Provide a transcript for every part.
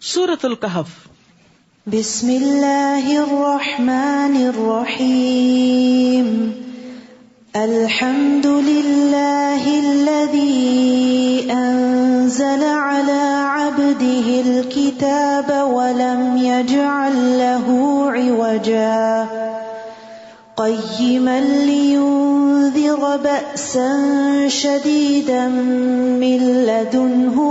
سورۃ الکہف۔ بسم اللہ الرحمن الرحیم الحمد للہ الذی انزل علی عبده الکتاب ولم یجعل له عوجا قیما لینذر بأسا شدیدا من لدنہ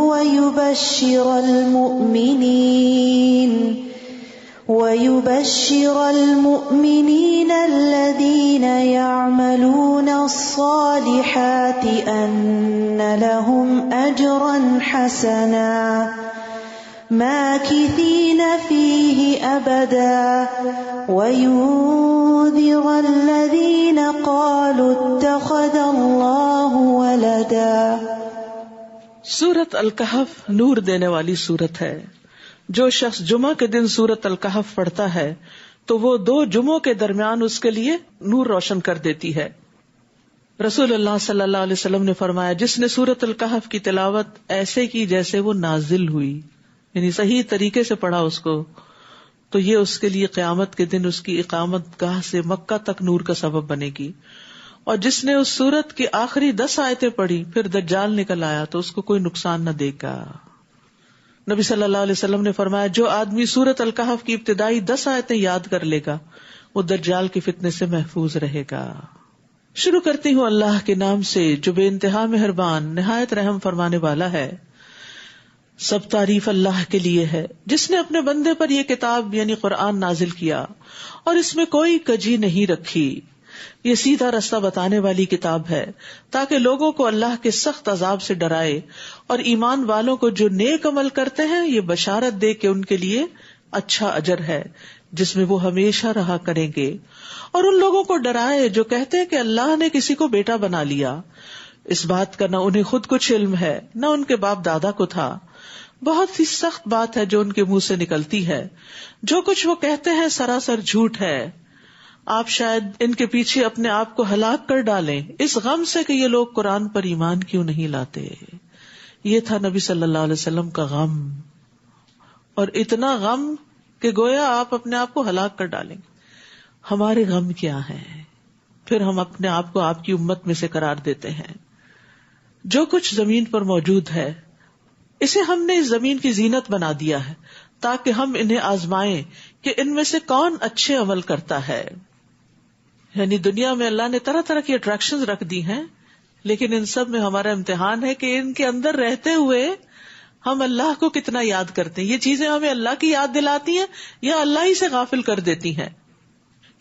ويبشر المؤمنين الذين يعملون الصالحات أن لهم أجرا حسنا ماكثين فيه أبدا وينذر الذين قالوا اتخذ الله ولدا۔ سورۃ الکہف نور دینے والی سورت ہے۔ جو شخص جمعہ کے دن سورۃ الکہف پڑھتا ہے تو وہ 2 جمعوں کے درمیان اس کے لیے نور روشن کر دیتی ہے۔ رسول اللہ صلی اللہ علیہ وسلم نے فرمایا، جس نے سورۃ الکہف کی تلاوت ایسے کی جیسے وہ نازل ہوئی، یعنی صحیح طریقے سے پڑھا اس کو، تو یہ اس کے لیے قیامت کے دن اس کی اقامت گاہ سے مکہ تک نور کا سبب بنے گی۔ اور جس نے اس سورت کی آخری 10 آیتیں پڑھی پھر دجال نکل آیا تو اس کو کوئی نقصان نہ دے گا۔ نبی صلی اللہ علیہ وسلم نے فرمایا، جو آدمی سورۃ الکہف کی ابتدائی 10 آیتیں یاد کر لے گا وہ دجال کے فتنے سے محفوظ رہے گا۔ شروع کرتی ہوں اللہ کے نام سے جو بے انتہا مہربان نہایت رحم فرمانے والا ہے۔ سب تعریف اللہ کے لیے ہے جس نے اپنے بندے پر یہ کتاب یعنی قرآن نازل کیا اور اس میں کوئی کجی نہیں رکھی۔ یہ سیدھا رستہ بتانے والی کتاب ہے تاکہ لوگوں کو اللہ کے سخت عذاب سے ڈرائے، اور ایمان والوں کو جو نیک عمل کرتے ہیں یہ بشارت دے کہ ان کے لیے اچھا اجر ہے جس میں وہ ہمیشہ رہا کریں گے، اور ان لوگوں کو ڈرائے جو کہتے ہیں کہ اللہ نے کسی کو بیٹا بنا لیا۔ اس بات کا نہ انہیں خود کچھ علم ہے نہ ان کے باپ دادا کو تھا۔ بہت ہی سخت بات ہے جو ان کے منہ سے نکلتی ہے، جو کچھ وہ کہتے ہیں سراسر جھوٹ ہے۔ آپ شاید ان کے پیچھے اپنے آپ کو ہلاک کر ڈالیں اس غم سے کہ یہ لوگ قرآن پر ایمان کیوں نہیں لاتے۔ یہ تھا نبی صلی اللہ علیہ وسلم کا غم، اور اتنا غم کہ گویا آپ اپنے آپ کو ہلاک کر ڈالیں گے۔ ہمارے غم کیا ہیں؟ پھر ہم اپنے آپ کو آپ کی امت میں سے قرار دیتے ہیں۔ جو کچھ زمین پر موجود ہے اسے ہم نے اس زمین کی زینت بنا دیا ہے تاکہ ہم انہیں آزمائیں کہ ان میں سے کون اچھے عمل کرتا ہے۔ یعنی دنیا میں اللہ نے طرح طرح کی اٹریکشنز رکھ دی ہیں، لیکن ان سب میں ہمارا امتحان ہے کہ ان کے اندر رہتے ہوئے ہم اللہ کو کتنا یاد کرتے ہیں۔ یہ چیزیں ہمیں اللہ کی یاد دلاتی ہیں یا اللہ ہی سے غافل کر دیتی ہیں۔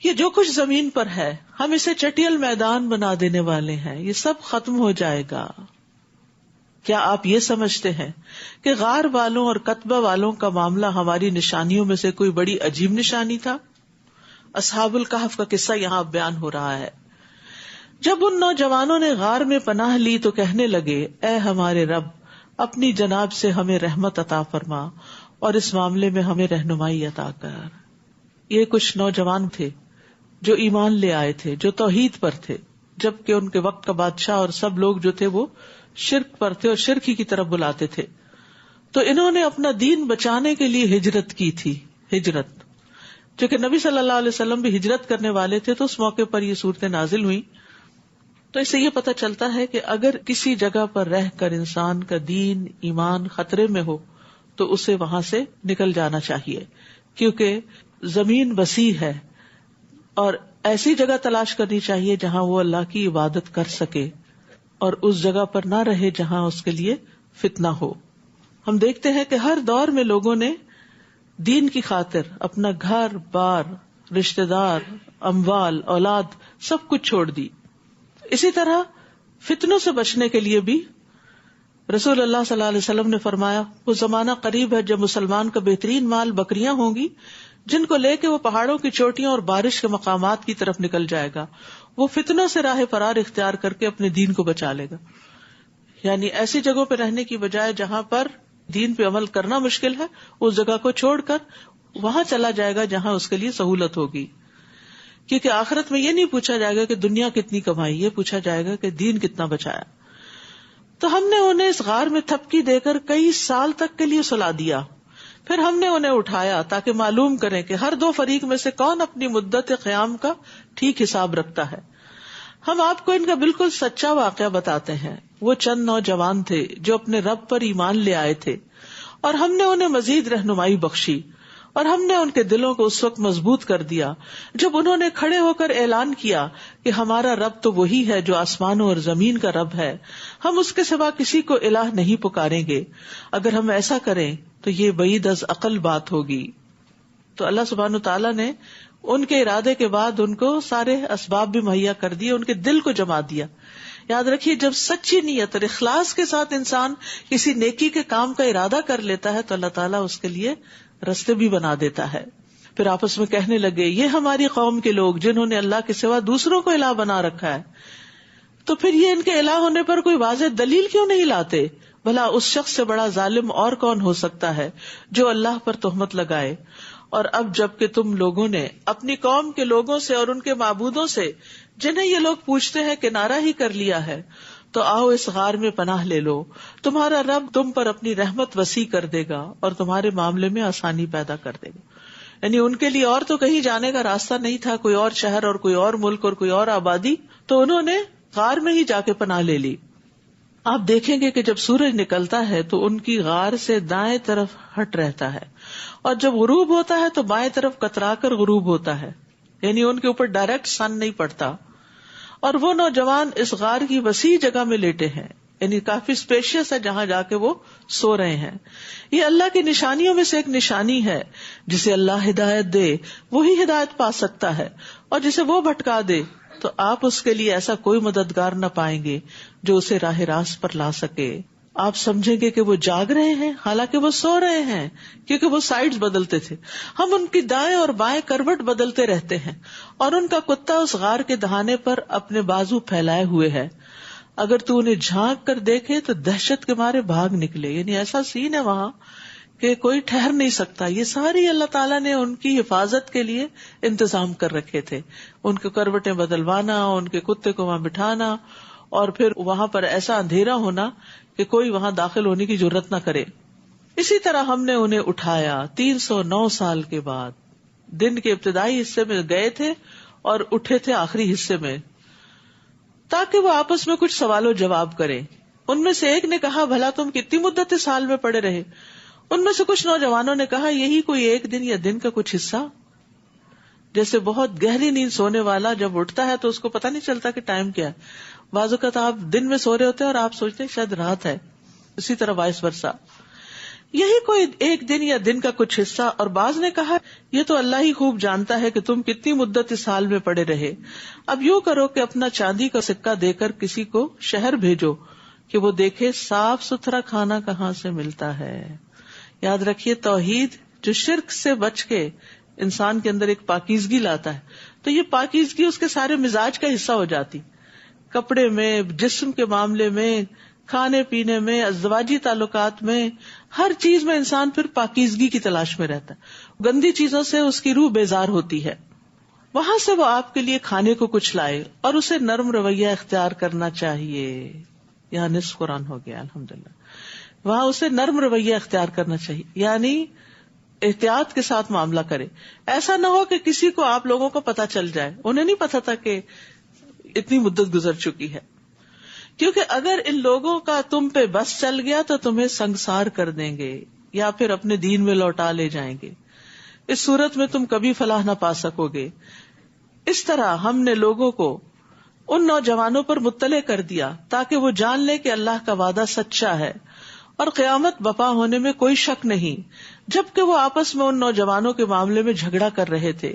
یہ جو کچھ زمین پر ہے ہم اسے چٹیل میدان بنا دینے والے ہیں، یہ سب ختم ہو جائے گا۔ کیا آپ یہ سمجھتے ہیں کہ غار والوں اور کتبہ والوں کا معاملہ ہماری نشانیوں میں سے کوئی بڑی عجیب نشانی تھا؟ اصحاب الکہف کا قصہ یہاں بیان ہو رہا ہے۔ جب ان نوجوانوں نے غار میں پناہ لی تو کہنے لگے، اے ہمارے رب، اپنی جناب سے ہمیں رحمت عطا فرما اور اس معاملے میں ہمیں رہنمائی عطا کر۔ یہ کچھ نوجوان تھے جو ایمان لے آئے تھے، جو توحید پر تھے، جبکہ ان کے وقت کا بادشاہ اور سب لوگ جو تھے وہ شرک پر تھے اور شرک ہی کی طرف بلاتے تھے۔ تو انہوں نے اپنا دین بچانے کے لیے ہجرت کی تھی۔ ہجرت چونکہ نبی صلی اللہ علیہ وسلم بھی ہجرت کرنے والے تھے تو اس موقع پر یہ صورتیں نازل ہوئی۔ تو اس سے یہ پتہ چلتا ہے کہ اگر کسی جگہ پر رہ کر انسان کا دین ایمان خطرے میں ہو تو اسے وہاں سے نکل جانا چاہیے، کیونکہ زمین وسیع ہے اور ایسی جگہ تلاش کرنی چاہیے جہاں وہ اللہ کی عبادت کر سکے، اور اس جگہ پر نہ رہے جہاں اس کے لیے فتنہ ہو۔ ہم دیکھتے ہیں کہ ہر دور میں لوگوں نے دین کی خاطر اپنا گھر بار، رشتہ دار، اموال، اولاد سب کچھ چھوڑ دی۔ اسی طرح فتنوں سے بچنے کے لیے بھی رسول اللہ صلی اللہ علیہ وسلم نے فرمایا، وہ زمانہ قریب ہے جب مسلمان کا بہترین مال بکریاں ہوں گی جن کو لے کے وہ پہاڑوں کی چوٹیوں اور بارش کے مقامات کی طرف نکل جائے گا۔ وہ فتنوں سے راہ فرار اختیار کر کے اپنے دین کو بچا لے گا۔ یعنی ایسی جگہوں پہ رہنے کی بجائے جہاں پر دین پہ عمل کرنا مشکل ہے، اس جگہ کو چھوڑ کر وہاں چلا جائے گا جہاں اس کے لیے سہولت ہوگی، کیونکہ آخرت میں یہ نہیں پوچھا جائے گا کہ دنیا کتنی کمائی، یہ پوچھا جائے گا کہ دین کتنا بچایا۔ تو ہم نے انہیں اس غار میں تھپکی دے کر کئی سال تک کے لیے سلا دیا پھر ہم نے انہیں اٹھایا تاکہ معلوم کریں کہ ہر دو فریق میں سے کون اپنی مدت قیام کا ٹھیک حساب رکھتا ہے. ہم آپ کو ان کا بالکل سچا واقعہ بتاتے ہیں. وہ چند نوجوان تھے جو اپنے رب پر ایمان لے آئے تھے اور ہم نے انہیں مزید رہنمائی بخشی اور ہم نے ان کے دلوں کو اس وقت مضبوط کر دیا جب انہوں نے کھڑے ہو کر اعلان کیا کہ ہمارا رب تو وہی ہے جو آسمانوں اور زمین کا رب ہے, ہم اس کے سوا کسی کو الہ نہیں پکاریں گے. اگر ہم ایسا کریں تو یہ بعید از عقل بات ہوگی. تو اللہ سبحانہ تعالیٰ نے ان کے ارادے کے بعد ان کو سارے اسباب بھی مہیا کر دیے, ان کے دل کو جما دیا. یاد رکھیے, جب سچی نیت اور اخلاص کے ساتھ انسان کسی نیکی کے کام کا ارادہ کر لیتا ہے تو اللہ تعالیٰ اس کے لیے رستے بھی بنا دیتا ہے. پھر آپس میں کہنے لگے, یہ ہماری قوم کے لوگ جنہوں نے اللہ کے سوا دوسروں کو الہ بنا رکھا ہے, تو پھر یہ ان کے الہ ہونے پر کوئی واضح دلیل کیوں نہیں لاتے؟ بھلا اس شخص سے بڑا ظالم اور کون ہو سکتا ہے جو اللہ پر تہمت لگائے. اور اب جب کہ تم لوگوں نے اپنی قوم کے لوگوں سے اور ان کے معبودوں سے جنہیں یہ لوگ پوچھتے ہیں کنارہ ہی کر لیا ہے, تو آؤ اس غار میں پناہ لے لو. تمہارا رب تم پر اپنی رحمت وسیع کر دے گا اور تمہارے معاملے میں آسانی پیدا کر دے گا. یعنی ان کے لیے اور تو کہیں جانے کا راستہ نہیں تھا, کوئی اور شہر اور کوئی اور ملک اور کوئی اور آبادی, تو انہوں نے غار میں ہی جا کے پناہ لے لی. آپ دیکھیں گے کہ جب سورج نکلتا ہے تو ان کی غار سے دائیں طرف ہٹ رہتا ہے, اور جب غروب ہوتا ہے تو بائیں طرف کترا کر غروب ہوتا ہے, یعنی ان کے اوپر ڈائریکٹ سن نہیں پڑتا. اور وہ نوجوان اس غار کی وسیع جگہ میں لیٹے ہیں, یعنی کافی اسپیشیس ہے جہاں جا کے وہ سو رہے ہیں. یہ اللہ کی نشانیوں میں سے ایک نشانی ہے. جسے اللہ ہدایت دے وہی ہدایت پا سکتا ہے, اور جسے وہ بھٹکا دے تو آپ اس کے لیے ایسا کوئی مددگار نہ پائیں گے جو اسے راہ راست پر لا سکے. آپ سمجھیں گے کہ وہ جاگ رہے ہیں حالانکہ وہ سو رہے ہیں, کیونکہ وہ سائیڈز بدلتے تھے. ہم ان کی دائیں اور بائیں کروٹ بدلتے رہتے ہیں, اور ان کا کتا اس غار کے دہانے پر اپنے بازو پھیلائے ہوئے ہے. اگر تو انہیں جھانک کر دیکھے تو دہشت کے مارے بھاگ نکلے. یعنی ایسا سین ہے وہاں کہ کوئی ٹھہر نہیں سکتا. یہ ساری اللہ تعالیٰ نے ان کی حفاظت کے لیے انتظام کر رکھے تھے. ان کے کروٹیں بدلوانا, ان کے کتے کو وہاں بٹھانا, اور پھر وہاں پر ایسا اندھیرا ہونا کہ کوئی وہاں داخل ہونے کی جرت نہ کرے. اسی طرح ہم نے انہیں اٹھایا 309 سال کے بعد. دن کے ابتدائی حصے میں گئے تھے اور اٹھے تھے آخری حصے میں, تاکہ وہ آپس میں کچھ سوال و جواب کریں. ان میں سے ایک نے کہا, بھلا تم کتنی مدت اس حال میں پڑے رہے؟ ان میں سے کچھ نوجوانوں نے کہا, یہی کوئی ایک دن یا دن کا کچھ حصہ. جیسے بہت گہری نیند سونے والا جب اٹھتا ہے تو اس کو پتہ نہیں چلتا کہ ٹائم کیا ہے. بعض اوقات آپ دن میں سو رہے ہوتے ہیں اور آپ سوچتے ہیں شاید رات ہے. اسی طرح وائس ورسا, یہی کوئی ایک دن یا دن کا کچھ حصہ. اور بعض نے کہا, یہ تو اللہ ہی خوب جانتا ہے کہ تم کتنی مدت اس حال میں پڑے رہے. اب یوں کرو کہ اپنا چاندی کا سکہ دے کر کسی کو شہر بھیجو کہ وہ دیکھے صاف ستھرا کھانا کہاں سے ملتا ہے. یاد رکھیے, توحید جو شرک سے بچ کے انسان کے اندر ایک پاکیزگی لاتا ہے, تو یہ پاکیزگی اس کے سارے مزاج کا حصہ ہو جاتی. کپڑے میں, جسم کے معاملے میں, کھانے پینے میں, ازدواجی تعلقات میں, ہر چیز میں انسان پھر پاکیزگی کی تلاش میں رہتا ہے. گندی چیزوں سے اس کی روح بیزار ہوتی ہے. وہاں سے وہ آپ کے لیے کھانے کو کچھ لائے, اور اسے نرم رویہ اختیار کرنا چاہیے. یہاں نصف قرآن ہو گیا الحمدللہ. وہاں اسے نرم رویہ اختیار کرنا چاہیے, یعنی احتیاط کے ساتھ معاملہ کرے. ایسا نہ ہو کہ کسی کو آپ لوگوں کو پتا چل جائے. انہیں نہیں پتا تھا کہ اتنی مدت گزر چکی ہے, کیونکہ اگر ان لوگوں کا تم پہ بس چل گیا تو تمہیں سنگسار کر دیں گے یا پھر اپنے دین میں لوٹا لے جائیں گے. اس صورت میں تم کبھی فلاح نہ پا سکو گے. اس طرح ہم نے لوگوں کو ان نوجوانوں پر مطلع کر دیا تاکہ وہ جان لے کہ اللہ کا وعدہ سچا ہے اور قیامت بپا ہونے میں کوئی شک نہیں. جبکہ وہ آپس میں ان نوجوانوں کے معاملے میں جھگڑا کر رہے تھے,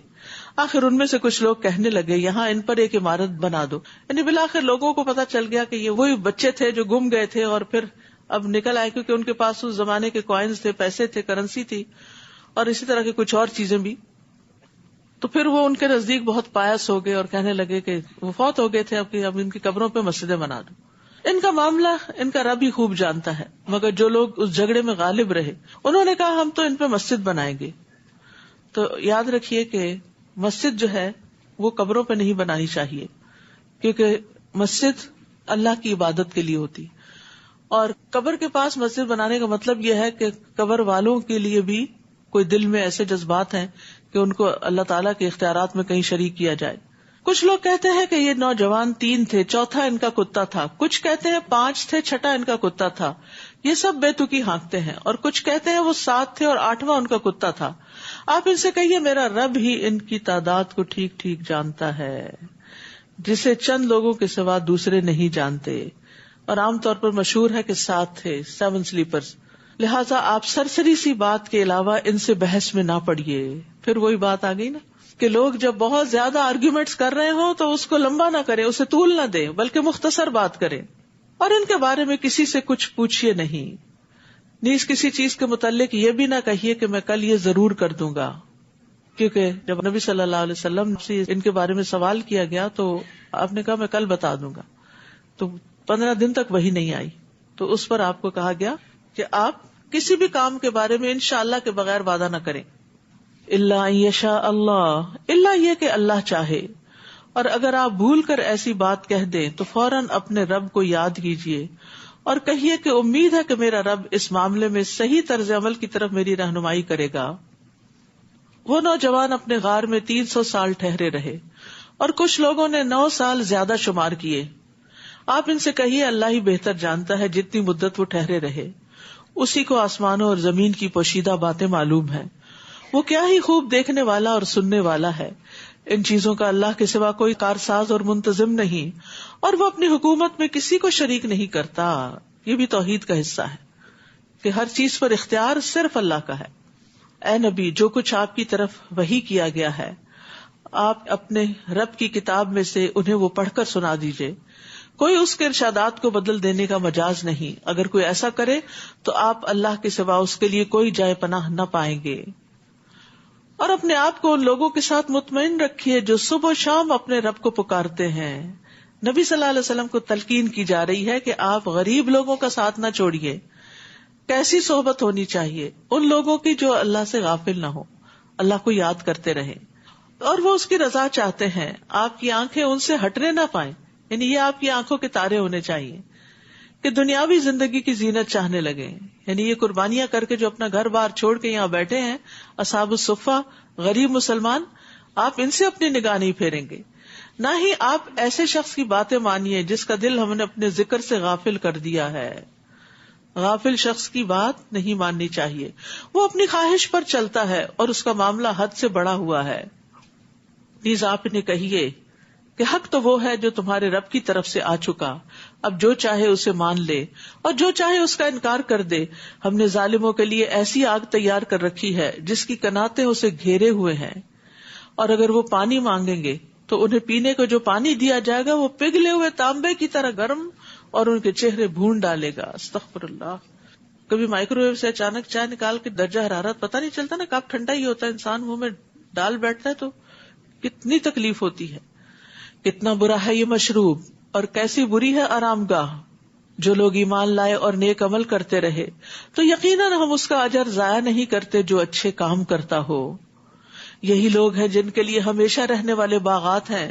آخر ان میں سے کچھ لوگ کہنے لگے, یہاں ان پر ایک عمارت بنا دو. یعنی بالآخر لوگوں کو پتا چل گیا کہ یہ وہی بچے تھے جو گم گئے تھے اور پھر اب نکل آئے, کیونکہ ان کے پاس اس زمانے کے کوائنز تھے, پیسے تھے, کرنسی تھی, اور اسی طرح کے کچھ اور چیزیں بھی. تو پھر وہ ان کے نزدیک بہت پایس ہو گئے اور کہنے لگے کہ وہ فوت ہو گئے تھے, اب ان کی قبروں پہ مسجدیں بنا دو. ان کا معاملہ ان کا رب ہی خوب جانتا ہے. مگر جو لوگ اس جھگڑے میں غالب رہے انہوں نے کہا, ہم تو ان پہ مسجد بنائیں گے. تو یاد رکھیے کہ مسجد جو ہے وہ قبروں پہ نہیں بنانی چاہیے, کیونکہ مسجد اللہ کی عبادت کے لیے ہوتی, اور قبر کے پاس مسجد بنانے کا مطلب یہ ہے کہ قبر والوں کے لیے بھی کوئی دل میں ایسے جذبات ہیں کہ ان کو اللہ تعالیٰ کے اختیارات میں کہیں شریک کیا جائے. کچھ لوگ کہتے ہیں کہ یہ نوجوان 3 تھے، چوتھا ان کا کتا تھا. کچھ کہتے ہیں 5 تھے، چھٹا ان کا کتا تھا. یہ سب بے تکی ہانکتے ہیں. اور کچھ کہتے ہیں وہ 7 تھے اور 8واں ان کا کتا تھا. آپ ان سے کہیے میرا رب ہی ان کی تعداد کو ٹھیک ٹھیک جانتا ہے، جسے چند لوگوں کے سوا دوسرے نہیں جانتے. اور عام طور پر مشہور ہے کہ 7 تھے، 7 سلیپرز. لہٰذا آپ سرسری سی بات کے علاوہ ان سے بحث میں نہ پڑیے. پھر وہی بات آ گئی نا کہ لوگ جب بہت زیادہ آرگیومنٹس کر رہے ہوں تو اس کو لمبا نہ کریں، اسے طول نہ دیں، بلکہ مختصر بات کریں. اور ان کے بارے میں کسی سے کچھ پوچھیے نہیں. نیز کسی چیز کے متعلق یہ بھی نہ کہیے کہ میں کل یہ ضرور کر دوں گا، کیونکہ جب نبی صلی اللہ علیہ وسلم سے ان کے بارے میں سوال کیا گیا تو آپ نے کہا میں کل بتا دوں گا. تو 15 دن تک وہی نہیں آئی. تو اس پر آپ کو کہا گیا کہ آپ کسی بھی کام کے بارے میں انشاءاللہ کے بغیر وعدہ نہ کریں. الا ان یشاء اللہ، الا یہ کہ اللہ چاہے. اور اگر آپ بھول کر ایسی بات کہہ دیں تو فوراً اپنے رب کو یاد کیجیے اور کہیے کہ امید ہے کہ میرا رب اس معاملے میں صحیح طرز عمل کی طرف میری رہنمائی کرے گا. وہ نوجوان اپنے غار میں 300 سال ٹھہرے رہے اور کچھ لوگوں نے 9 سال زیادہ شمار کیے. آپ ان سے کہیے اللہ ہی بہتر جانتا ہے جتنی مدت وہ ٹھہرے رہے، اسی کو آسمانوں اور زمین کی پوشیدہ باتیں معلوم ہیں. وہ کیا ہی خوب دیکھنے والا اور سننے والا ہے. ان چیزوں کا اللہ کے سوا کوئی کارساز اور منتظم نہیں، اور وہ اپنی حکومت میں کسی کو شریک نہیں کرتا. یہ بھی توحید کا حصہ ہے کہ ہر چیز پر اختیار صرف اللہ کا ہے. اے نبی، جو کچھ آپ کی طرف وحی کیا گیا ہے آپ اپنے رب کی کتاب میں سے انہیں وہ پڑھ کر سنا دیجئے. کوئی اس کے ارشادات کو بدل دینے کا مجاز نہیں. اگر کوئی ایسا کرے تو آپ اللہ کے سوا اس کے لیے کوئی جائے پناہ نہ پائیں گے. اور اپنے آپ کو ان لوگوں کے ساتھ مطمئن رکھیے جو صبح و شام اپنے رب کو پکارتے ہیں. نبی صلی اللہ علیہ وسلم کو تلقین کی جا رہی ہے کہ آپ غریب لوگوں کا ساتھ نہ چھوڑیے. کیسی صحبت ہونی چاہیے؟ ان لوگوں کی جو اللہ سے غافل نہ ہو، اللہ کو یاد کرتے رہیں اور وہ اس کی رضا چاہتے ہیں. آپ کی آنکھیں ان سے ہٹنے نہ پائیں، یعنی یہ آپ کی آنکھوں کے تارے ہونے چاہیے کہ دنیاوی زندگی کی زینت چاہنے لگے. یعنی یہ قربانیاں کر کے جو اپنا گھر بار چھوڑ کے یہاں بیٹھے ہیں اصحاب الصفہ، غریب مسلمان، آپ ان سے اپنی نگاہ نہیں پھیریں گے. نہ ہی آپ ایسے شخص کی باتیں مانیے جس کا دل ہم نے اپنے ذکر سے غافل کر دیا ہے. غافل شخص کی بات نہیں ماننی چاہیے. وہ اپنی خواہش پر چلتا ہے اور اس کا معاملہ حد سے بڑا ہوا ہے. نیز آپ انہیں کہیے کہ حق تو وہ ہے جو تمہارے رب کی طرف سے آ چکا. اب جو چاہے اسے مان لے اور جو چاہے اس کا انکار کر دے. ہم نے ظالموں کے لیے ایسی آگ تیار کر رکھی ہے جس کی کناتیں اسے گھیرے ہوئے ہیں، اور اگر وہ پانی مانگیں گے تو انہیں پینے کو جو پانی دیا جائے گا وہ پگھلے ہوئے تانبے کی طرح گرم اور ان کے چہرے بھون ڈالے گا. استغفر اللہ. کبھی مائکرو ویو سے اچانک چائے نکال کے درجہ حرارت پتہ نہیں چلتا نا، کب ٹھنڈا ہی ہوتا ہے، انسان منہ میں ڈال بیٹھتا ہے تو کتنی تکلیف ہوتی ہے. کتنا برا ہے یہ مشروب اور کیسی بری ہے آرام گاہ. جو لوگ ایمان لائے اور نیک عمل کرتے رہے تو یقیناً ہم اس کا اجر ضائع نہیں کرتے جو اچھے کام کرتا ہو. یہی لوگ ہیں جن کے لیے ہمیشہ رہنے والے باغات ہیں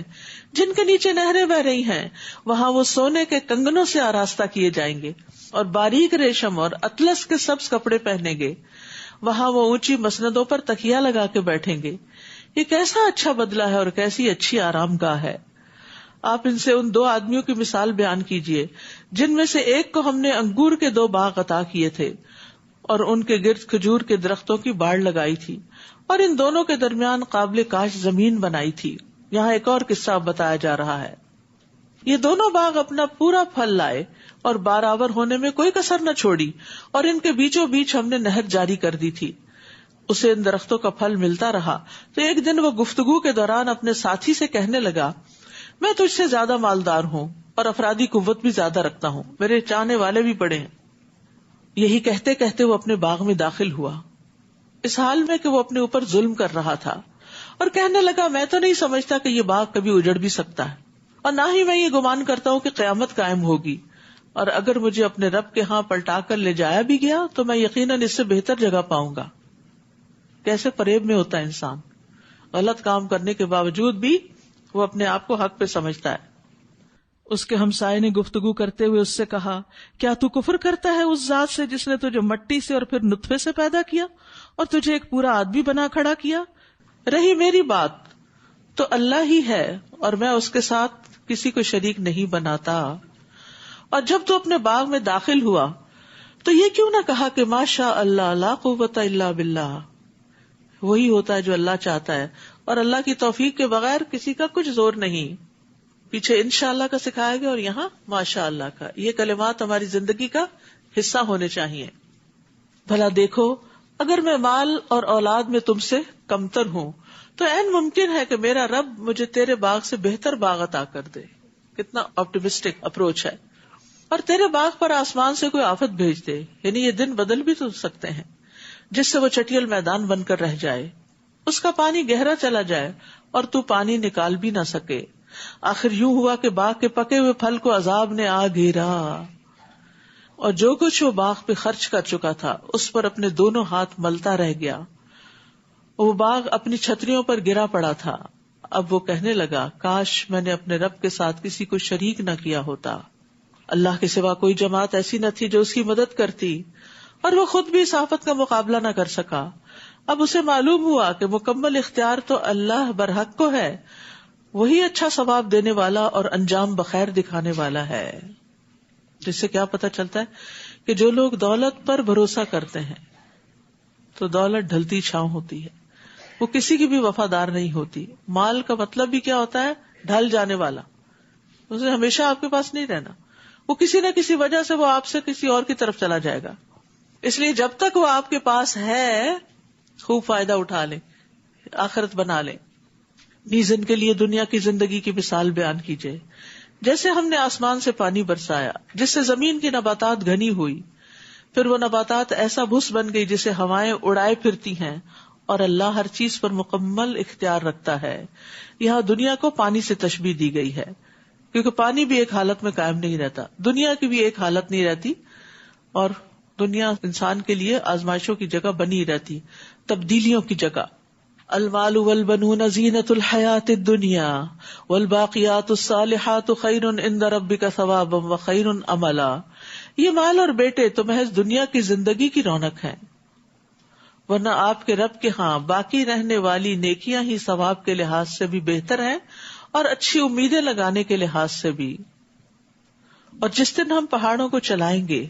جن کے نیچے نہریں بہ رہی ہیں. وہاں وہ سونے کے کنگنوں سے آراستہ کیے جائیں گے اور باریک ریشم اور اطلس کے سبز کپڑے پہنیں گے. وہاں وہ اونچی مسندوں پر تکیا لگا کے بیٹھیں گے. یہ کیسا اچھا بدلہ ہے اور کیسی اچھی آرام گاہ ہے. آپ ان سے ان 2 آدمیوں کی مثال بیان کیجئے جن میں سے ایک کو ہم نے انگور کے 2 باغ عطا کیے تھے اور ان کے گرد کھجور کے درختوں کی باڑ لگائی تھی، اور ان دونوں کے درمیان قابل کاشت زمین بنائی تھی. یہاں ایک اور قصہ بتایا جا رہا ہے. یہ دونوں باغ اپنا پورا پھل لائے اور بارآور ہونے میں کوئی کسر نہ چھوڑی، اور ان کے بیچوں بیچ ہم نے نہر جاری کر دی تھی. اسے ان درختوں کا پھل ملتا رہا تو ایک دن وہ گفتگو کے دوران اپنے ساتھی سے کہنے لگا، میں تجھ سے زیادہ مالدار ہوں اور افرادی قوت بھی زیادہ رکھتا ہوں، میرے چاہنے والے بھی بڑے ہیں. یہی کہتے کہتے وہ اپنے باغ میں داخل ہوا، اس حال میں کہ وہ اپنے اوپر ظلم کر رہا تھا، اور کہنے لگا میں تو نہیں سمجھتا کہ یہ باغ کبھی اجڑ بھی سکتا ہے، اور نہ ہی میں یہ گمان کرتا ہوں کہ قیامت قائم ہوگی، اور اگر مجھے اپنے رب کے ہاں پلٹا کر لے جایا بھی گیا تو میں یقیناً اس سے بہتر جگہ پاؤں گا. کیسے فریب میں ہوتا ہے انسان، غلط کام کرنے کے باوجود بھی وہ اپنے آپ کو حق پہ سمجھتا ہے. اس کے ہمسائے نے گفتگو کرتے ہوئے اس سے کہا، کیا تو کفر کرتا ہے اس ذات سے جس نے تجھے مٹی سے اور پھر نطفے سے پیدا کیا اور تجھے ایک پورا آدمی بنا کھڑا کیا. رہی میری بات تو اللہ ہی ہے اور میں اس کے ساتھ کسی کو شریک نہیں بناتا. اور جب تو اپنے باغ میں داخل ہوا تو یہ کیوں نہ کہا کہ ماشاء اللہ لا قوت الا باللہ. وہی ہوتا ہے جو اللہ چاہتا ہے، اور اللہ کی توفیق کے بغیر کسی کا کچھ زور نہیں. پیچھے انشاءاللہ کا سکھایا گیا اور یہاں ماشاء اللہ کا. یہ کلمات ہماری زندگی کا حصہ ہونے چاہیے. بھلا دیکھو اگر میں مال اور اولاد میں تم سے کمتر ہوں تو عین ممکن ہے کہ میرا رب مجھے تیرے باغ سے بہتر باغ عطا کر دے. کتنا آپٹیمسٹک اپروچ ہے. اور تیرے باغ پر آسمان سے کوئی آفت بھیج دے، یعنی یہ دن بدل بھی تو سکتے ہیں، جس سے وہ چٹیل میدان بن کر رہ جائے، اس کا پانی گہرا چلا جائے اور تو پانی نکال بھی نہ سکے. آخر یوں ہوا کہ باغ کے پکے ہوئے پھل کو عذاب نے آ گھیرا، اور جو کچھ وہ باغ پہ خرچ کر چکا تھا اس پر اپنے دونوں ہاتھ ملتا رہ گیا. وہ باغ اپنی چھتریوں پر گرا پڑا تھا. اب وہ کہنے لگا کاش میں نے اپنے رب کے ساتھ کسی کو شریک نہ کیا ہوتا. اللہ کے سوا کوئی جماعت ایسی نہ تھی جو اس کی مدد کرتی، اور وہ خود بھی اس آفت کا مقابلہ نہ کر سکا. اب اسے معلوم ہوا کہ مکمل اختیار تو اللہ برحق کو ہے، وہی اچھا ثواب دینے والا اور انجام بخیر دکھانے والا ہے. جس سے کیا پتہ چلتا ہے کہ جو لوگ دولت پر بھروسہ کرتے ہیں تو دولت ڈھلتی چھاؤں ہوتی ہے، وہ کسی کی بھی وفادار نہیں ہوتی. مال کا مطلب بھی کیا ہوتا ہے؟ ڈھل جانے والا. اسے ہمیشہ آپ کے پاس نہیں رہنا، وہ کسی نہ کسی وجہ سے وہ آپ سے کسی اور کی طرف چلا جائے گا. اس لیے جب تک وہ آپ کے پاس ہے خوب فائدہ اٹھا لیں، آخرت بنا لیں. نیز ان کے لیے دنیا کی زندگی کی مثال بیان کیجیے. جیسے ہم نے آسمان سے پانی برسایا جس سے زمین کی نباتات گھنی ہوئی، پھر وہ نباتات ایسا بھس بن گئی جسے ہوائیں اڑائے پھرتی ہیں، اور اللہ ہر چیز پر مکمل اختیار رکھتا ہے. یہاں دنیا کو پانی سے تشبیہ دی گئی ہے کیونکہ پانی بھی ایک حالت میں قائم نہیں رہتا، دنیا کی بھی ایک حالت نہیں رہتی، اور دنیا انسان کے لیے آزمائشوں کی جگہ بنی رہتی، تبدیلیوں کی جگہ. المال والبنون زینۃ الحیات الدنیا والباقیات الصالحات خیر عند ربک ثوابا وخیر عملا. یہ مال اور بیٹے تو محض دنیا کی زندگی کی رونق ہیں، ورنہ آپ کے رب کے ہاں باقی رہنے والی نیکیاں ہی ثواب کے لحاظ سے بھی بہتر ہیں اور اچھی امیدیں لگانے کے لحاظ سے بھی. اور جس دن ہم پہاڑوں کو چلائیں گے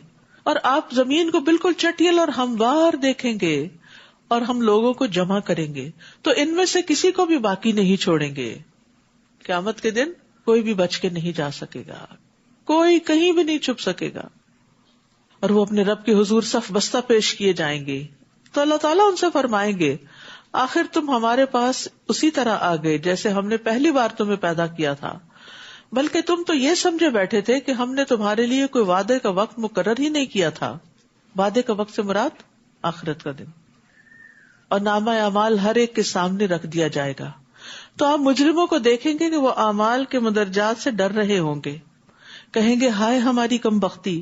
اور آپ زمین کو بالکل چٹیل اور ہموار دیکھیں گے اور ہم لوگوں کو جمع کریں گے تو ان میں سے کسی کو بھی باقی نہیں چھوڑیں گے. قیامت کے دن کوئی بھی بچ کے نہیں جا سکے گا، کوئی کہیں بھی نہیں چھپ سکے گا، اور وہ اپنے رب کے حضور صف بستہ پیش کیے جائیں گے. تو اللہ تعالیٰ ان سے فرمائیں گے آخر تم ہمارے پاس اسی طرح آ گئے جیسے ہم نے پہلی بار تمہیں پیدا کیا تھا، بلکہ تم تو یہ سمجھے بیٹھے تھے کہ ہم نے تمہارے لیے کوئی وعدے کا وقت مقرر ہی نہیں کیا تھا. وعدے کا وقت سے مراد آخرت کا دن. اور نامہ اعمال ہر ایک کے سامنے رکھ دیا جائے گا تو آپ مجرموں کو دیکھیں گے کہ وہ اعمال کے مدرجات سے ڈر رہے ہوں گے، کہیں گے ہائے ہماری کم بختی،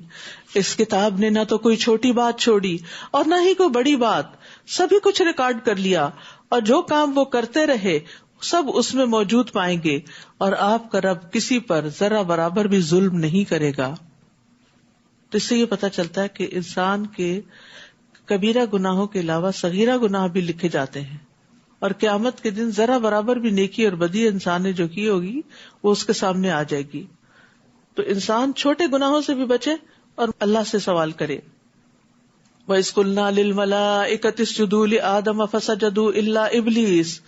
اس کتاب نے نہ تو کوئی چھوٹی بات چھوڑی اور نہ ہی کوئی بڑی بات، سبھی کچھ ریکارڈ کر لیا، اور جو کام وہ کرتے رہے سب اس میں موجود پائیں گے، اور آپ کا رب کسی پر ذرا برابر بھی ظلم نہیں کرے گا. تو اس سے یہ پتہ چلتا ہے کہ انسان کے کبیرہ گناہوں کے علاوہ صغیرہ گناہ بھی لکھے جاتے ہیں، اور قیامت کے دن ذرا برابر بھی نیکی اور بدی انسان نے جو کی ہوگی وہ اس کے سامنے آ جائے گی. تو انسان چھوٹے گناہوں سے بھی بچے اور اللہ سے سوال کرے. وَإِذْ قُلْنَا لِلْمَلَائِكَةِ اسْجُدُوا لِآدَمَ فَسَجَدُوا إِلَّا إِبْلِيسَ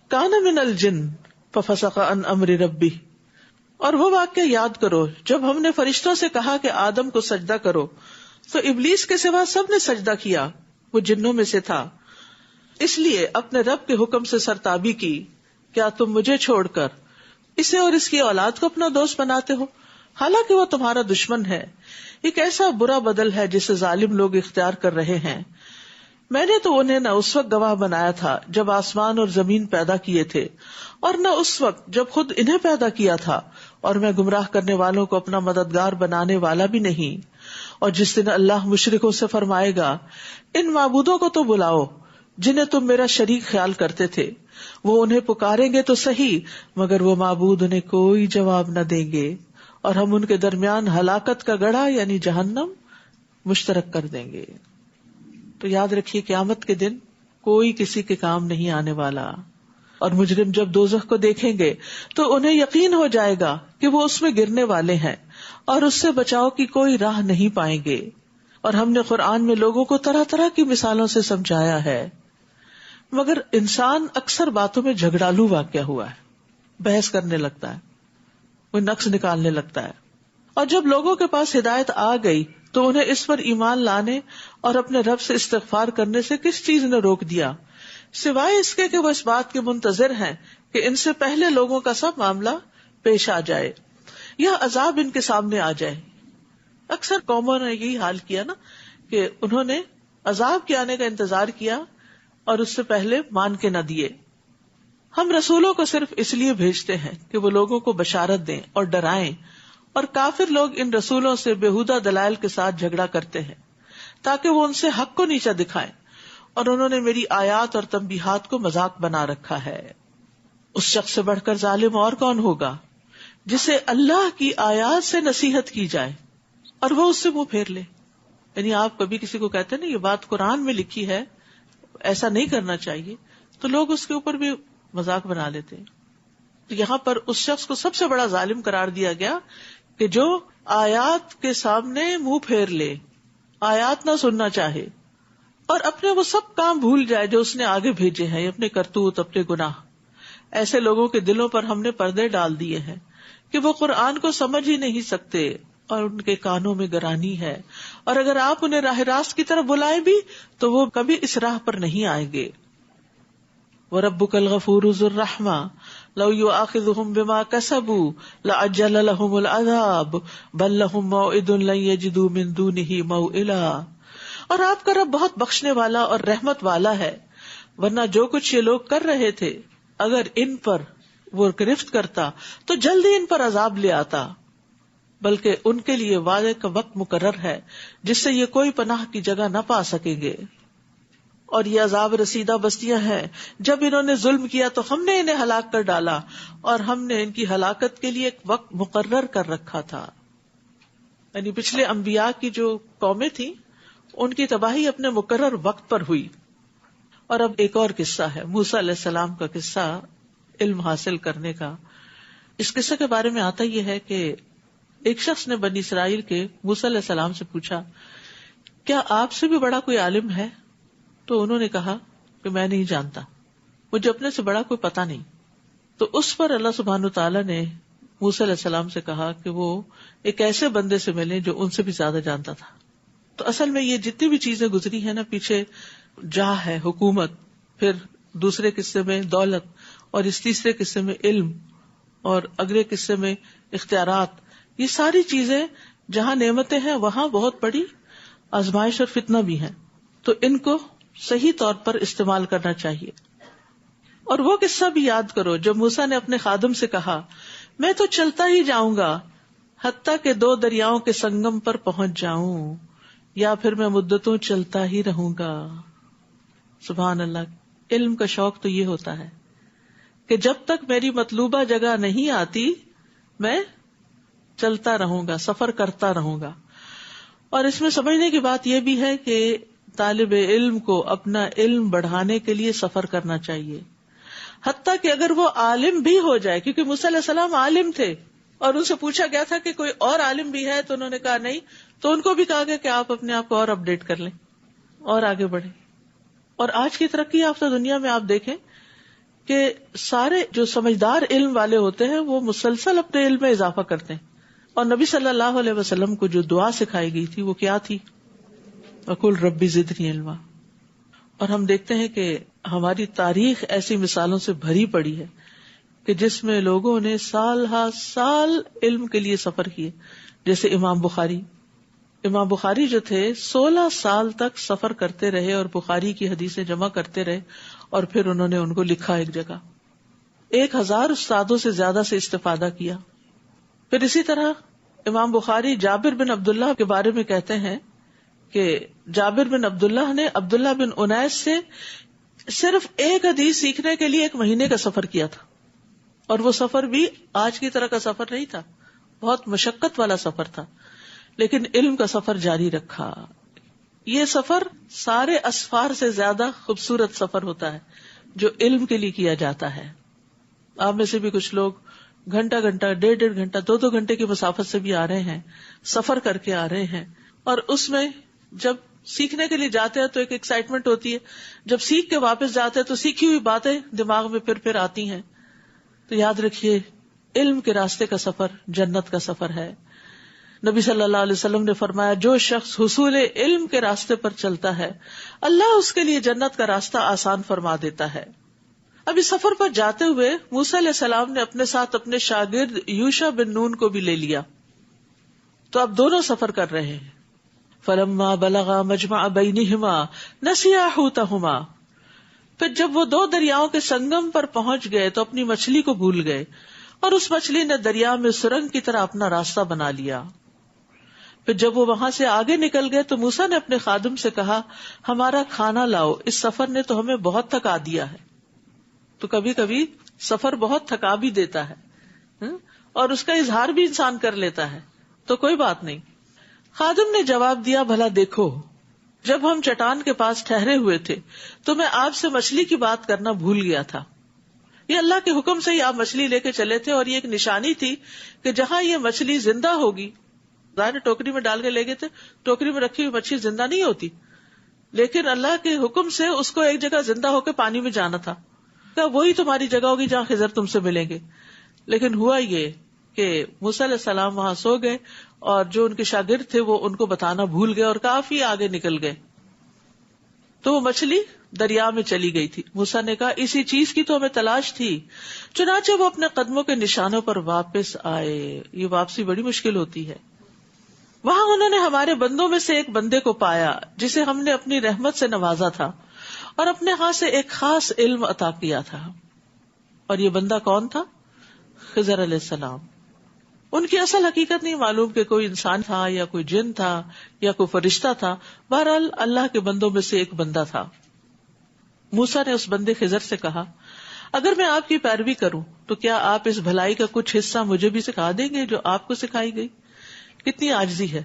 كَانَ مِنَ الْجِنِّ فَفَسَقَ عَنْ أَمْرِ رَبِّهِ. اور وہ واقعہ یاد کرو جب ہم نے فرشتوں سے کہا کہ آدم کو سجدہ کرو تو ابلیس کے سوا سب نے سجدہ کیا، وہ جنوں میں سے تھا، اس لیے اپنے رب کے حکم سے سرتابی کی. کیا تم مجھے چھوڑ کر اسے اور اس کی اولاد کو اپنا دوست بناتے ہو، حالانکہ وہ تمہارا دشمن ہے. ایک ایسا برا بدل ہے جسے ظالم لوگ اختیار کر رہے ہیں. میں نے تو انہیں نہ اس وقت گواہ بنایا تھا جب آسمان اور زمین پیدا کیے تھے، اور نہ اس وقت جب خود انہیں پیدا کیا تھا، اور میں گمراہ کرنے والوں کو اپنا مددگار بنانے والا بھی نہیں. اور جس دن اللہ مشرکوں سے فرمائے گا ان معبودوں کو تو بلاؤ جنہیں تم میرا شریک خیال کرتے تھے، وہ انہیں پکاریں گے تو صحیح مگر وہ معبود انہیں کوئی جواب نہ دیں گے، اور ہم ان کے درمیان ہلاکت کا گڑھا یعنی جہنم مشترک کر دیں گے. تو یاد رکھیے قیامت کے دن کوئی کسی کے کام نہیں آنے والا. اور مجرم جب دوزخ کو دیکھیں گے تو انہیں یقین ہو جائے گا کہ وہ اس میں گرنے والے ہیں اور اس سے بچاؤ کی کوئی راہ نہیں پائیں گے. اور ہم نے قرآن میں لوگوں کو طرح طرح کی مثالوں سے سمجھایا ہے، مگر انسان اکثر باتوں میں جھگڑالو واقع ہوا ہے، بحث کرنے لگتا ہے، کوئی نقص نکالنے لگتا ہے. اور جب لوگوں کے پاس ہدایت آ گئی تو انہیں اس پر ایمان لانے اور اپنے رب سے استغفار کرنے سے کس چیز نے روک دیا، سوائے اس کے کہ وہ اس بات کے منتظر ہیں کہ ان سے پہلے لوگوں کا سب معاملہ پیش آ جائے یا عذاب ان کے سامنے آ جائے. اکثر قوموں نے یہی حال کیا نا کہ انہوں نے عذاب کے آنے کا انتظار کیا اور اس سے پہلے مان کے نہ دیے. ہم رسولوں کو صرف اس لیے بھیجتے ہیں کہ وہ لوگوں کو بشارت دیں اور ڈرائیں، اور کافر لوگ ان رسولوں سے بےہودہ دلائل کے ساتھ جھگڑا کرتے ہیں تاکہ وہ ان سے حق کو نیچا دکھائیں، اور انہوں نے میری آیات اور تنبیہات کو مذاق بنا رکھا ہے. اس شخص سے بڑھ کر ظالم اور کون ہوگا جسے اللہ کی آیات سے نصیحت کی جائے اور وہ اس سے منہ پھیر لے. یعنی آپ کبھی کسی کو کہتے ہیں نا یہ بات قرآن میں لکھی ہے، ایسا نہیں کرنا چاہیے، تو لوگ اس کے اوپر بھی مذاق بنا لیتے ہیں. تو یہاں پر اس شخص کو سب سے بڑا ظالم قرار دیا گیا کہ جو آیات کے سامنے منہ پھیر لے، آیات نہ سننا چاہے اور اپنے وہ سب کام بھول جائے جو اس نے آگے بھیجے ہیں، اپنے کرتوت، اپنے گناہ. ایسے لوگوں کے دلوں پر ہم نے پردے ڈال دیے ہیں کہ وہ قرآن کو سمجھ ہی نہیں سکتے اور ان کے کانوں میں گرانی ہے، اور اگر آپ انہیں راہ راست کی طرف بلائیں بھی تو وہ کبھی اس راہ پر نہیں آئیں گے. وَرَبُّكَ الْغَفُورُ ذُو الرَّحْمَةِ لَوْ يُؤَاخِذُهُم بِمَا كَسَبُوا لَعَجَّلَ لَهُمُ الْعَذَابَ بَل لَّهُم مَّوْعِدٌ لَّن يَجِدُوا مِن دُونِهِ مَوْئِلًا. اور آپ کا رب بہت بخشنے والا اور رحمت والا ہے، ورنہ جو کچھ یہ لوگ کر رہے تھے اگر ان پر وہ گرفت کرتا تو جلدی ان پر عذاب لے آتا، بلکہ ان کے لیے وعدے کا وقت مقرر ہے جس سے یہ کوئی پناہ کی جگہ نہ پا سکیں گے. اور یہ عذاب رسیدہ بستیاں ہیں، جب انہوں نے ظلم کیا تو ہم نے انہیں ہلاک کر ڈالا اور ہم نے ان کی ہلاکت کے لیے ایک وقت مقرر کر رکھا تھا. یعنی پچھلے انبیاء کی جو قومیں تھیں ان کی تباہی اپنے مقرر وقت پر ہوئی. اور اب ایک اور قصہ ہے، موسیٰ علیہ السلام کا قصہ، علم حاصل کرنے کا. اس قصے کے بارے میں آتا یہ ہے کہ ایک شخص نے بنی اسرائیل کے موسیٰ علیہ السلام سے پوچھا، کیا آپ سے بھی بڑا کوئی عالم ہے؟ تو انہوں نے کہا کہ میں نہیں جانتا، مجھے اپنے سے بڑا کوئی پتہ نہیں. تو اس پر اللہ سبحانہ تعالیٰ نے موسیٰ علیہ السلام سے کہا کہ وہ ایک ایسے بندے سے ملیں جو ان سے بھی زیادہ جانتا تھا. تو اصل میں یہ جتنی بھی چیزیں گزری ہیں نا پیچھے، جاہ ہے، حکومت، پھر دوسرے قصے میں دولت، اور اس تیسرے قصے میں علم، اور اگلے قصے میں اختیارات، یہ ساری چیزیں جہاں نعمتیں ہیں وہاں بہت بڑی آزمائش اور فتنہ بھی ہیں. تو ان کو صحیح طور پر استعمال کرنا چاہیے. اور وہ قصہ بھی یاد کرو جب موسیٰ نے اپنے خادم سے کہا، میں تو چلتا ہی جاؤں گا حتیٰ کہ 2 دریاؤں کے سنگم پر پہنچ جاؤں، یا پھر میں مدتوں چلتا ہی رہوں گا. سبحان اللہ. علم کا شوق تو یہ ہوتا ہے کہ جب تک میری مطلوبہ جگہ نہیں آتی میں چلتا رہوں گا، سفر کرتا رہوں گا. اور اس میں سمجھنے کی بات یہ بھی ہے کہ طالب علم کو اپنا علم بڑھانے کے لیے سفر کرنا چاہیے، حتیٰ کہ اگر وہ عالم بھی ہو جائے، کیونکہ موسیٰ علیہ السلام عالم تھے اور ان سے پوچھا گیا تھا کہ کوئی اور عالم بھی ہے، تو انہوں نے کہا نہیں. تو ان کو بھی کہا گیا کہ آپ اپنے آپ کو اور اپڈیٹ کر لیں اور آگے بڑھیں. اور آج کی ترقی یافتہ دنیا میں آپ دیکھیں کہ سارے جو سمجھدار علم والے ہوتے ہیں وہ مسلسل اپنے علم میں اضافہ کرتے ہیں. اور نبی صلی اللہ علیہ وسلم کو جو دعا سکھائی گئی تھی وہ کیا تھی؟ وَقُلْ رَبِّ زِدْنِي عِلْمًا. اور ہم دیکھتے ہیں کہ ہماری تاریخ ایسی مثالوں سے بھری پڑی ہے کہ جس میں لوگوں نے سال ہا سال علم کے لیے سفر کیے. جیسے امام بخاری جو تھے 16 سال تک سفر کرتے رہے اور بخاری کی حدیثیں جمع کرتے رہے، اور پھر انہوں نے ان کو لکھا ایک جگہ. 1000 استادوں سے زیادہ سے استفادہ کیا. پھر اسی طرح امام بخاری جابر بن عبداللہ کے بارے میں کہتے ہیں کہ جابر بن عبداللہ نے عبداللہ بن انیس سے صرف ایک حدیث سیکھنے کے لیے 1 مہینے کا سفر کیا تھا. اور وہ سفر بھی آج کی طرح کا سفر نہیں تھا، بہت مشقت والا سفر تھا، لیکن علم کا سفر جاری رکھا. یہ سفر سارے اسفار سے زیادہ خوبصورت سفر ہوتا ہے جو علم کے لیے کیا جاتا ہے. آپ میں سے بھی کچھ لوگ گھنٹہ گھنٹہ 1.5 گھنٹہ 2 گھنٹے کی مسافت سے بھی آ رہے ہیں, سفر کر کے آ رہے ہیں, اور اس میں جب سیکھنے کے لیے جاتے ہیں تو ایک ایکسائٹمنٹ ہوتی ہے, جب سیکھ کے واپس جاتے ہیں تو سیکھی ہوئی باتیں دماغ میں پھر آتی ہیں. تو یاد رکھیے علم کے راستے کا سفر جنت کا سفر ہے. نبی صلی اللہ علیہ وسلم نے فرمایا جو شخص حصول علم کے راستے پر چلتا ہے اللہ اس کے لیے جنت کا راستہ آسان فرما دیتا ہے. اب اس سفر پر جاتے ہوئے موسیٰ علیہ السلام نے اپنے ساتھ اپنے شاگرد یوشع بن نون کو بھی لے لیا, تو اب دونوں سفر کر رہے ہیں. فلما بلغا مجمع بینہما نسیا حوتہما, پھر جب وہ 2 دریاؤں کے سنگم پر پہنچ گئے تو اپنی مچھلی کو بھول گئے, اور اس مچھلی نے دریا میں سرنگ کی طرح اپنا راستہ بنا لیا. پھر جب وہ وہاں سے آگے نکل گئے تو موسیٰ نے اپنے خادم سے کہا ہمارا کھانا لاؤ, اس سفر نے تو ہمیں بہت تھکا دیا ہے. تو کبھی کبھی سفر بہت تھکا بھی دیتا ہے اور اس کا اظہار بھی انسان کر لیتا ہے, تو کوئی بات نہیں. خادم نے جواب دیا بھلا دیکھو جب ہم چٹان کے پاس ٹھہرے ہوئے تھے تو میں آپ سے مچھلی کی بات کرنا بھول گیا تھا. یہ اللہ کے حکم سے ہی آپ مچھلی لے کے چلے تھے, اور یہ ایک نشانی تھی کہ جہاں یہ مچھلی زندہ ہوگی, ظاہر ٹوکری میں ڈال کے لے گئے تھے, ٹوکری میں رکھی ہوئی مچھلی زندہ نہیں ہوتی, لیکن اللہ کے حکم سے اس کو ایک جگہ زندہ ہو کے پانی میں جانا تھا. وہی تمہاری جگہ ہوگی جہاں خضر تم سے ملیں گے. لیکن ہوا یہ کہ موسیٰ علیہ السلام وہاں سو گئے, اور جو ان کے شاگرد تھے وہ ان کو بتانا بھول گئے اور کافی آگے نکل گئے. تو وہ مچھلی دریا میں چلی گئی تھی. موسیٰ نے کہا اسی چیز کی تو ہمیں تلاش تھی. چنانچہ وہ اپنے قدموں کے نشانوں پر واپس آئے. یہ واپسی بڑی مشکل ہوتی ہے. وہاں انہوں نے ہمارے بندوں میں سے ایک بندے کو پایا جسے ہم نے اپنی رحمت سے نوازا تھا اور اپنے ہاں سے ایک خاص علم عطا کیا تھا. اور یہ بندہ کون تھا؟ خضر علیہ السلام. ان کی اصل حقیقت نہیں معلوم کہ کوئی انسان تھا یا کوئی جن تھا یا کوئی فرشتہ تھا. بہرحال اللہ کے بندوں میں سے ایک بندہ تھا. موسیٰ نے اس بندے خضر سے کہا اگر میں آپ کی پیروی کروں تو کیا آپ اس بھلائی کا کچھ حصہ مجھے بھی سکھا دیں گے جو آپ کو سکھائی گئی؟ کتنی عاجزی ہے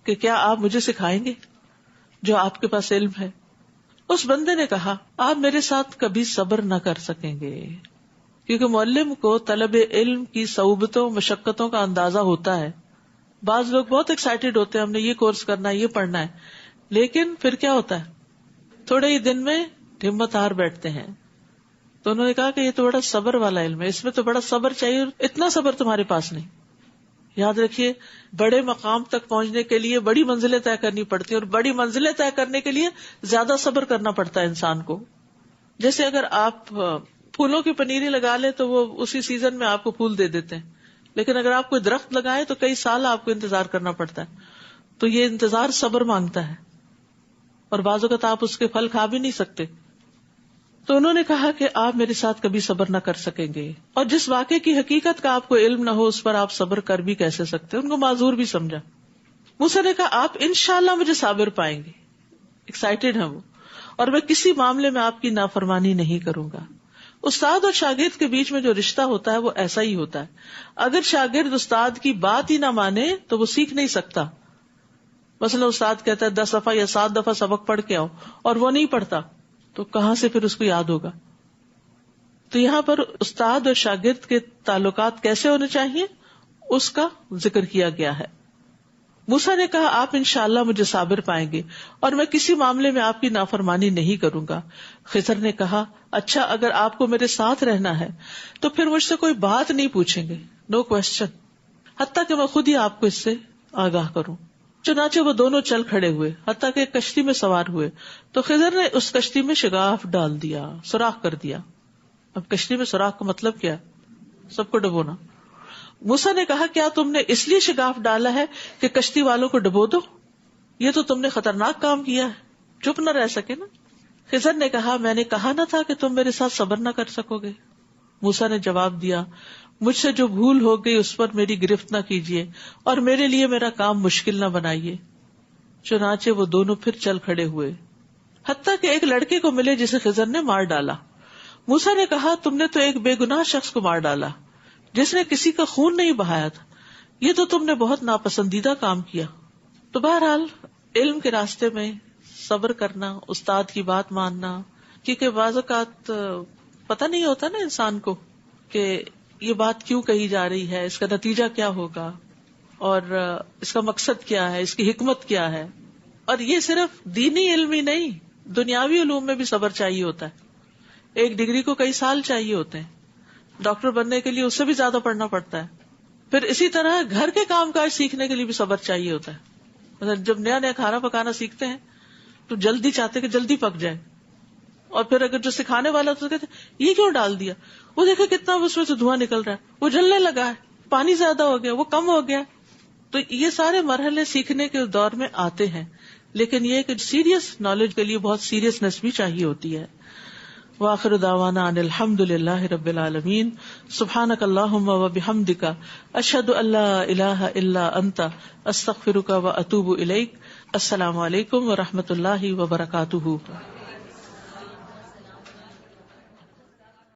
کہ کیا آپ مجھے سکھائیں گے جو آپ کے پاس علم ہے. اس بندے نے کہا آپ میرے ساتھ کبھی صبر نہ کر سکیں گے, کیونکہ معلم کو طلب علم کی صعوبتوں مشقتوں کا اندازہ ہوتا ہے. بعض لوگ بہت ایکسائٹیڈ ہوتے ہیں ہم نے یہ کورس کرنا ہے, یہ پڑھنا ہے, لیکن پھر کیا ہوتا ہے تھوڑے ہی دن میں ہمت ہار بیٹھتے ہیں. تو انہوں نے کہا کہ یہ تو بڑا صبر والا علم ہے, اس میں تو بڑا صبر چاہیے, اور اتنا صبر تمہارے پاس نہیں. یاد رکھیے بڑے مقام تک پہنچنے کے لیے بڑی منزلیں طے کرنی پڑتی ہیں, اور بڑی منزلیں طے کرنے کے لیے زیادہ صبر کرنا پڑتا ہے انسان کو. جیسے اگر آپ پھولوں کی پنیری لگا لیں تو وہ اسی سیزن میں آپ کو پھول دے دیتے ہیں, لیکن اگر آپ کوئی درخت لگائیں تو کئی سال آپ کو انتظار کرنا پڑتا ہے. تو یہ انتظار صبر مانگتا ہے, اور بعض اوقات آپ اس کے پھل کھا بھی نہیں سکتے. تو انہوں نے کہا کہ آپ میرے ساتھ کبھی صبر نہ کر سکیں گے, اور جس واقعے کی حقیقت کا آپ کو علم نہ ہو اس پر آپ صبر کر بھی کیسے سکتے. ان کو معذور بھی سمجھا. موسیٰ نے کہا آپ انشاءاللہ مجھے صابر پائیں گے. ایکسائٹیڈ ہیں وہ, اور میں کسی معاملے میں آپ کی نافرمانی نہیں کروں گا. استاد اور شاگرد کے بیچ میں جو رشتہ ہوتا ہے وہ ایسا ہی ہوتا ہے. اگر شاگرد استاد کی بات ہی نہ مانے تو وہ سیکھ نہیں سکتا. مثلا استاد کہتا ہے 10 دفعہ یا 7 دفعہ سبق پڑھ کے آؤ, اور وہ نہیں پڑھتا, تو کہاں سے پھر اس کو یاد ہوگا. تو یہاں پر استاد اور شاگرد کے تعلقات کیسے ہونے چاہیے اس کا ذکر کیا گیا ہے. موسیٰ نے کہا آپ انشاءاللہ مجھے صابر پائیں گے, اور میں کسی معاملے میں آپ کی نافرمانی نہیں کروں گا. خضر نے کہا اچھا اگر آپ کو میرے ساتھ رہنا ہے تو پھر مجھ سے کوئی بات نہیں پوچھیں گے, نو کوشچن, حتیٰ کہ میں خود ہی آپ کو اس سے آگاہ کروں. چنانچہ وہ دونوں چل کھڑے ہوئے حتیٰ کہ ایک کشتی میں سوار ہوئے, تو خضر نے اس کشتی میں شگاف ڈال دیا, سوراخ کر دیا. اب کشتی میں سوراخ کا مطلب کیا؟ سب کو ڈبونا. موسیٰ نے کہا کیا تم نے اس لیے شگاف ڈالا ہے کہ کشتی والوں کو ڈبو دو؟ یہ تو تم نے خطرناک کام کیا ہے, چپ نہ رہ سکے نا. خضر نے کہا میں نے کہا نہ تھا کہ تم میرے ساتھ صبر نہ کر سکو گے. موسیٰ نے جواب دیا مجھ سے جو بھول ہو گئی اس پر میری گرفت نہ کیجیے, اور میرے لیے میرا کام مشکل نہ بنائیے. چنانچہ وہ دونوں پھر چل کھڑے ہوئے حتیٰ کہ ایک لڑکے کو ملے جسے خضر نے مار ڈالا. موسیٰ نے کہا تم نے تو ایک بے گناہ شخص کو مار ڈالا جس نے کسی کا خون نہیں بہایا تھا, یہ تو تم نے بہت ناپسندیدہ کام کیا. تو بہرحال علم کے راستے میں صبر کرنا، استاد کی بات ماننا، کیونکہ بعض اوقات پتہ نہیں ہوتا نا انسان کو کہ یہ بات کیوں کہی جا رہی ہے، اس کا نتیجہ کیا ہوگا، اور اس کا مقصد کیا ہے، اس کی حکمت کیا ہے. اور یہ صرف دینی علم ہی نہیں، دنیاوی علوم میں بھی صبر چاہیے ہوتا ہے. ایک ڈگری کو کئی سال چاہیے ہوتے ہیں، ڈاکٹر بننے کے لیے اس سے بھی زیادہ پڑھنا پڑتا ہے. پھر اسی طرح گھر کے کام کاج سیکھنے کے لیے بھی صبر چاہیے ہوتا ہے. مطلب جب نیا نیا کھانا پکانا سیکھتے ہیں تو جلدی چاہتے کہ جلدی پک جائے، اور پھر اگر جو سکھانے والا تو کہتے یہ کیوں ڈال دیا، وہ دیکھے کتنا اس میں سے دھواں نکل رہا ہے، وہ جلنے لگا ہے، پانی زیادہ ہو گیا، وہ کم ہو گیا. تو یہ سارے مرحلے سیکھنے کے دور میں آتے ہیں، لیکن یہ کہ سیریس نالج کے لیے بہت سیریسنس بھی چاہیے ہوتی ہے. وآخر دعوانا ان الحمد للہ رب العالمین. سبحانک اللہم وبحمدک، اشہد ان لا الہ الا انت، استغفرک واتوب الیک. السلام علیکم ورحمۃ اللہ وبرکاتہ.